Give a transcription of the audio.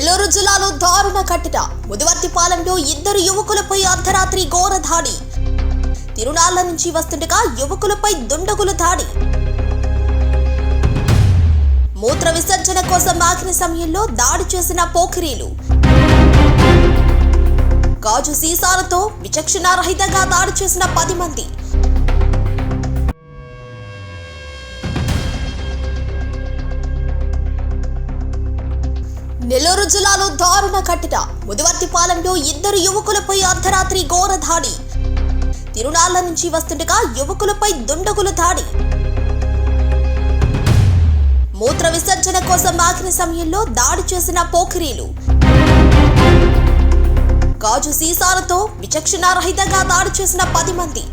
నెల్లూరు జిల్లాలో దారుణ ఘటన. ముదివర్తిపాలెంలో ఇద్దరు యువకులపై అర్ధరాత్రి ఘోర దాడి. తిరునాళ్ల నుంచి వస్తుండగా యువకులపై దుండగుల దాడి. మూత్ర విసర్జన కోసం ఆగిన సమయంలో దాడి చేసిన పోకిరీలు. గాజు సీసాలతో విచక్షణారహితంగా దాడి చేసిన 10 మంది. నెల్లూరు జిల్లాలో దారుణ ఘటన. ముదివర్తిపాలెంలో ఇద్దరు యువకులపై అర్ధరాత్రి ఘోర దాడి. తిరునాళ్ల నుంచి వస్తుండగా యువకులపై దుండగుల దాడి. మూత్ర విసర్జన కోసం ఆగిన సమయంలో దాడి చేసిన పోకిరీలు. గాజు సీసాలతో విచక్షణారహితంగా దాడి చేసిన 10 మంది.